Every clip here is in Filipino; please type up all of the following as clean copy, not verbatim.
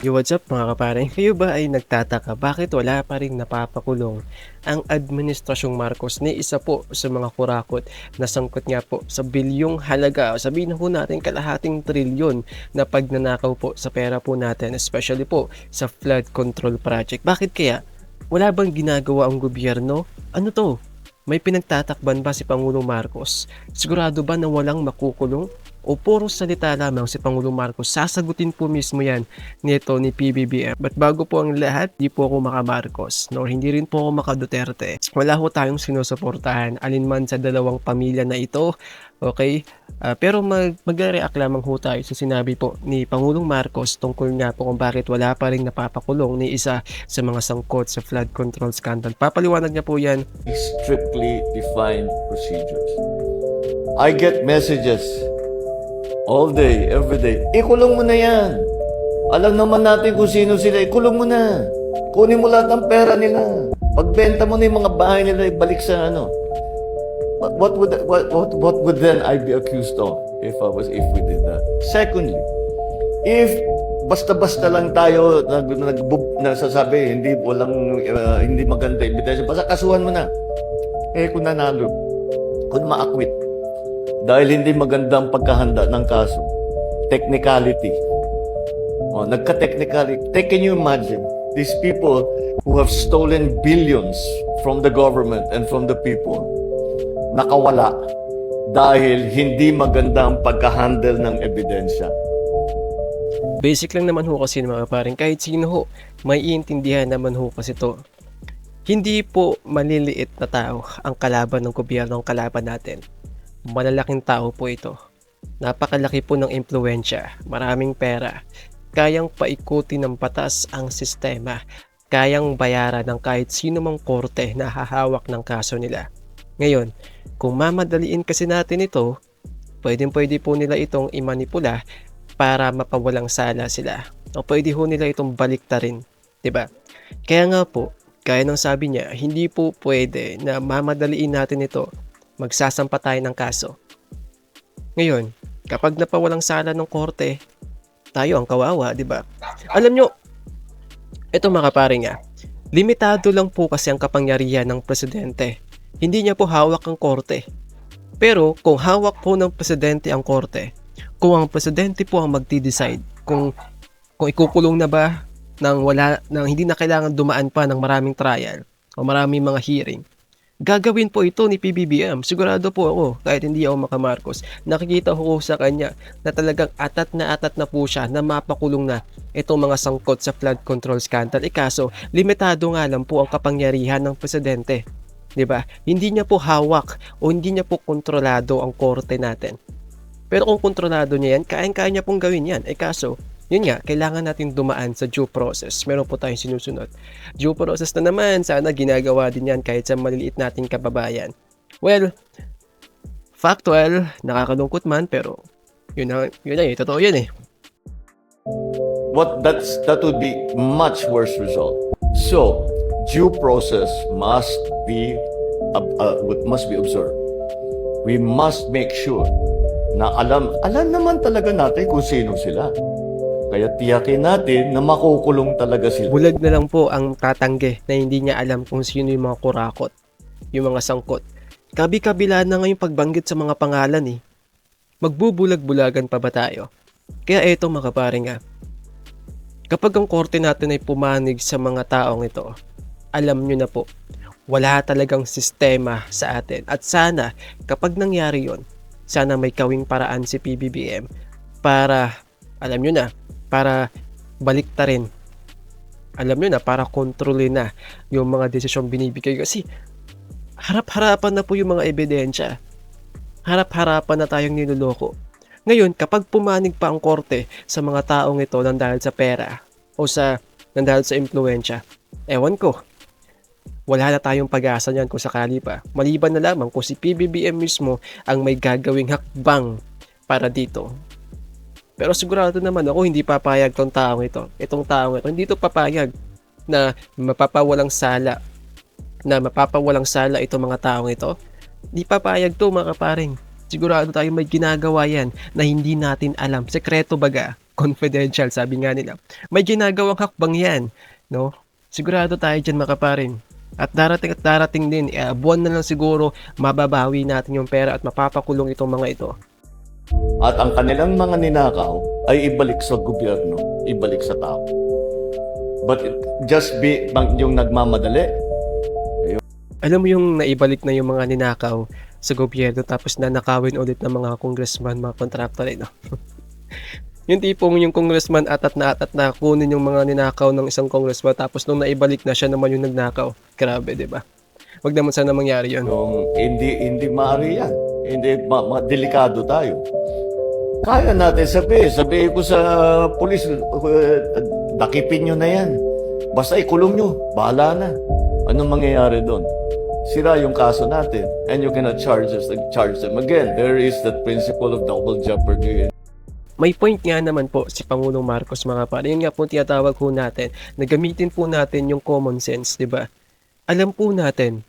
Yo, what's up mga kapare? Kayo ba ay nagtataka bakit wala pa rin napapakulong ang Administrasyong Marcos ni isa po sa mga kurakot na sangkot nga po sa bilyong halaga o sabihin na po natin kalahating trilyon na pagnanakaw po sa pera po natin, especially po sa flood control project. Bakit kaya? Wala bang ginagawa ang gobyerno? Ano to? May pinagtatakban ba si Pangulong Marcos? Sigurado ba na walang makukulong? O puro salita lamang si Pangulong Marcos? Sasagutin po mismo yan nito ni PBBM. But bago po ang lahat, di po ako maka-Marcos, nor hindi rin po ako maka-Duterte. Wala ho tayong sinusuportahan alinman sa dalawang pamilya na ito. Okay? Pero mag-react lamang ho tayo sa sinabi po ni Pangulong Marcos tungkol nga po kung bakit wala pa rin napapakulong ni isa sa mga sangkot sa flood control scandal. Papaliwanag niya po yan. Strictly defined procedures. I get messages all day, every day. Ikulong mo na yan. Alam naman natin kung sino sila. Ikulong mo na. Kunin mo lahat ng pera nila. Pagbenta mo na yung mga bahay nila, ibalik sa ano. What would then I be accused of if we did that? Secondly, if basta-basta lang tayo nagsasabi hindi maganda ebidensya, basta kasuhan mo na. Kung nanalo, kung ma-acquit, dahil hindi magandang pagkahanda ng kaso, technicality. Nagka-technicality. Can you imagine these people who have stolen billions from the government and from the people, nakawala dahil hindi magandang pagkahandle ng ebidensya? Basic lang naman ho kasi mga paring kahit sino ho, may iintindihan naman ho kasi to. Hindi po maliliit na tao ang kalaban ng gobyerno, ang kalaban natin. Malalaking tao po ito. Napakalaki po ng impluwensya, maraming pera. Kayang paikutin ng batas ang sistema. Kayang bayaran ng kahit sino mang korte na hahawak ng kaso nila. Ngayon, kung mamadaliin kasi natin ito, pwede po nila itong imanipula para mapawalang sala sila. O pwede ho nila itong baliktarin, 'di ba? Kaya nga po, gaya ng sabi niya, hindi po pwede na mamadaliin natin ito. Magsasampa tayo ng kaso. Ngayon, kapag napawalang sala ng korte, tayo ang kawawa, 'di ba? Alam nyo, ito mga kapare nga, limitado lang po kasi ang kapangyarihan ng presidente. Hindi niya po hawak ang korte. Pero kung hawak po ng presidente ang korte, kung ang presidente po ang magdi-decide kung ikukulong na ba nang hindi na kailangan dumaan pa ng maraming trial o maraming mga hearing, gagawin po ito ni PBBM. Sigurado po ako, kahit hindi ako maka-Marcos, nakikita ko sa kanya na talagang atat na po siya na mapakulong na itong mga sangkot sa flood control scandal. Kaso, limitado nga lang po ang kapangyarihan ng presidente. 'Di ba? Hindi niya po hawak o hindi niya po kontrolado ang korte natin. Pero kung kontrolado niya yan, kaya niya pong gawin yan. Kaso, yun nga, kailangan natin dumaan sa due process. Meron po tayong sinusunod. Due process na naman, sana ginagawa din yan kahit sa maliliit nating kababayan. Well, factual, nakakalungkot man, pero yun na, totoo yan eh. That would be much worse result. So, due process must be observed. We must make sure na alam naman talaga natin kung sino sila. Kaya tiyakin natin na makukulong talaga sila. Bulag na lang po ang tatanggi na hindi niya alam kung sino yung mga kurakot, yung mga sangkot. Kabi-kabila na ngayong pagbanggit sa mga pangalan eh. Magbubulag-bulagan pa ba tayo? Kaya eto mga kapare nga, kapag ang korte natin ay pumanig sa mga taong ito, alam nyo na po, wala talagang sistema sa atin. At sana, kapag nangyari yon, sana may kawing paraan si PBBM para, alam nyo na, para baliktarin. Alam nyo na, para kontrolin na yung mga desisyong binibigay. Kasi, harap-harapan na po yung mga ebidensya. Harap-harapan na tayong niloloko. Ngayon, kapag pumanig pa ang korte sa mga taong ito nang dahil sa pera o nang dahil sa impluwensya, ewan ko, wala na tayong pag-asa niyan kung sakali pa. Maliban na lamang kung si PBBM mismo ang may gagawing hakbang para dito. Pero sigurado naman ako hindi papayag itong taong ito. Hindi ito papayag na mapapawalang sala itong mga taong ito. Hindi papayag to mga kaparing. Sigurado tayo may ginagawa yan na hindi natin alam. Sekreto baga. confidential, sabi nga nila. May ginagawang hakbang yan, no? Sigurado tayo dyan mga kaparin. At darating din, buwan na lang siguro, mababawi natin yung pera at mapapakulong itong mga ito. At ang kanilang mga ninakaw ay ibalik sa gobyerno, ibalik sa tao. But just be yung nagmamadali. Alam mo yung naibalik na yung mga ninakaw sa gobyerno tapos nanakawin ulit ng mga congressman, mga contractor, no? Yung tipong yung congressman atat na kunin yung mga ninakaw ng isang congressman tapos nung naibalik na siya naman yung nagnakaw. Grabe, di ba? Wag naman sana mangyari yun. Yung hindi maaari yan. Hindi delikado tayo. Kaya natin sabihin ko sa pulis, dakipin nyo na yan. Basta ikulong nyo, bahala na. Anong mangyayari doon? Sira yung kaso natin. And you cannot charge them again. There is that principle of double jeopardy. May point nga naman po si Pangulong Marcos mga pare. Yun nga po tinatawag po natin na gamitin po natin yung common sense, di ba? Alam po natin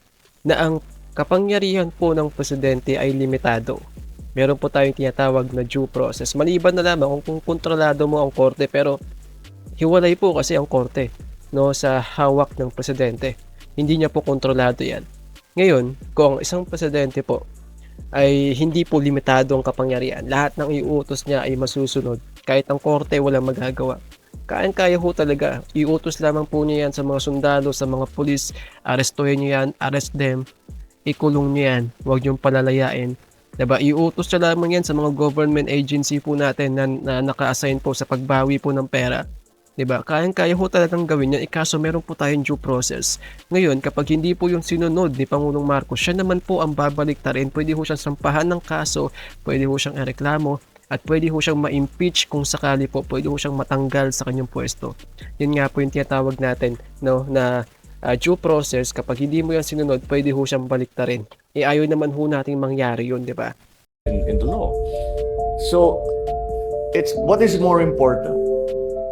na ang kapangyarihan po ng presidente ay limitado. Meron po tayong tinatawag na due process. Maliban na lamang kung kontrolado mo ang korte, pero hiwalay po kasi ang korte, no, sa hawak ng presidente. Hindi niya po kontrolado yan. Ngayon, kung isang presidente po ay hindi po limitado ang kapangyarihan, lahat ng iuutos niya ay masusunod. Kahit ang korte walang magagawa. Kaya ho talaga. Iutos lamang po niya yan sa mga sundalo, sa mga pulis. Arestuhin niyo yan, arrest them. Ikulong niyo yan. Huwag niyong palalayain. Diba? Iutos siya lamang yan sa mga government agency po natin na naka-assign po sa pagbawi po ng pera. Diba? Kaya ho talagang gawin yan. Ikaso meron po tayong due process. Ngayon, kapag hindi po yung sinunod ni Pangulong Marcos, siya naman po ang babaliktarin. Pwede ho siyang sampahan ng kaso, pwede ho siyang ireklamo, at pwede ho siyang ma-impeach kung sakali po, pwede ho siyang matanggal sa kanyang pwesto. Yun nga po yung tinatawag natin, no, na due process. Kapag hindi mo yan sinunod, pwede ho siyang baliktarin. Ayaw naman ho nating mangyari yun, di ba? In the law. So, it's what is more important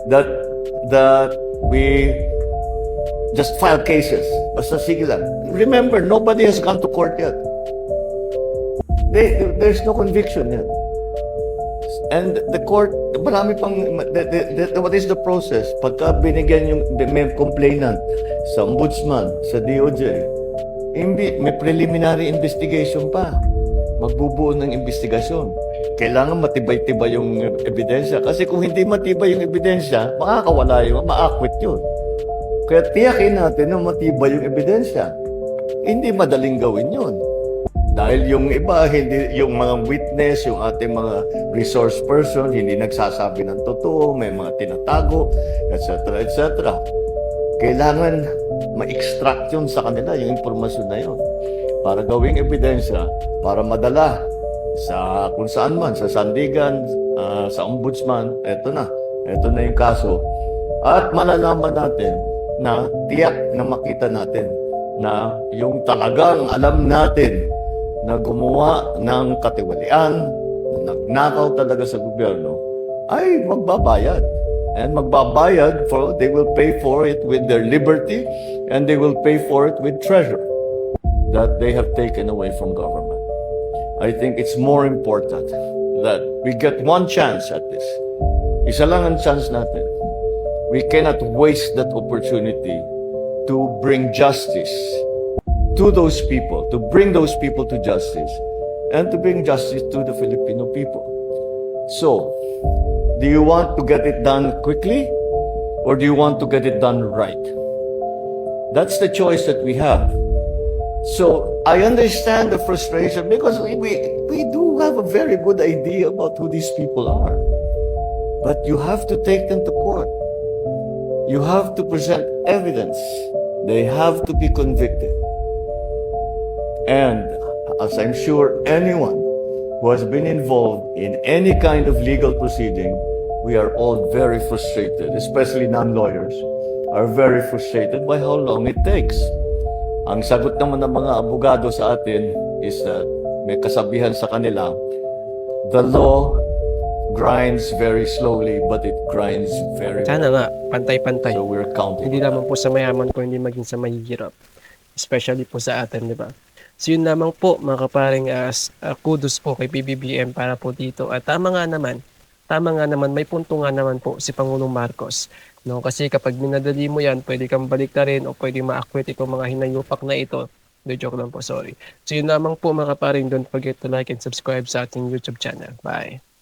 that we just file cases. Basta sige lang. Remember, nobody has gone to court yet. There's no conviction yet. And the court, marami pang, what is the process? Pagka binigyan yung may complainant sa ombudsman, sa DOJ, may preliminary investigation pa. Magbubuo ng investigasyon. Kailangan matibay-tibay yung ebidensya. Kasi kung hindi matibay yung ebidensya, makakawala yun, maakwit yun. Kaya tiyakin natin na matibay yung ebidensya. Hindi madaling gawin yun. Dahil yung iba, hindi, yung mga witness, yung ating mga resource person, hindi nagsasabi ng totoo, may mga tinatago, etc. etc. Kailangan ma-extract yun sa kanila, yung impormasyon na yun. Para gawing ebidensya, para madala sa kung saan man, sa sandigan, sa ombudsman, eto na yung kaso. At malalaman natin na tiyak na makita natin na yung talagang alam natin na gumawa ng katiwalian, na nagnakaw talaga sa gobyerno, ay magbabayad. And magbabayad, they will pay for it with their liberty, and they will pay for it with treasure that they have taken away from government. I think it's more important that we get one chance at this. Isa lang ang chance natin. We cannot waste that opportunity to bring justice to those people, to bring those people to justice, and to bring justice to the Filipino people. So, do you want to get it done quickly, or do you want to get it done right? That's the choice that we have. So, I understand the frustration because we do have a very good idea about who these people are. But you have to take them to court. You have to present evidence. They have to be convicted. And as I'm sure anyone who has been involved in any kind of legal proceeding, we are all very frustrated, especially non-lawyers, are very frustrated by how long it takes. Ang sagot naman ng mga abogado sa atin is that may kasabihan sa kanila, the law grinds very slowly, but it grinds very Sana well. nga, pantay-pantay. So we're counting. Hindi lamang po sa mayaman kung hindi maging sa mahihirap. Especially po sa atin, di ba? So yun lamang po mga kaparing kudos po kay PBBM para po dito. At tama nga naman tama nga naman, may punto nga naman po si Pangulong Marcos. No? Kasi kapag minadali mo yan, pwede kang baliktarin o pwede ma-acquit itong mga hinayupak na ito. De joke lang po, sorry. So yun lamang po mga kaparing, don't forget to like and subscribe sa ating YouTube channel. Bye!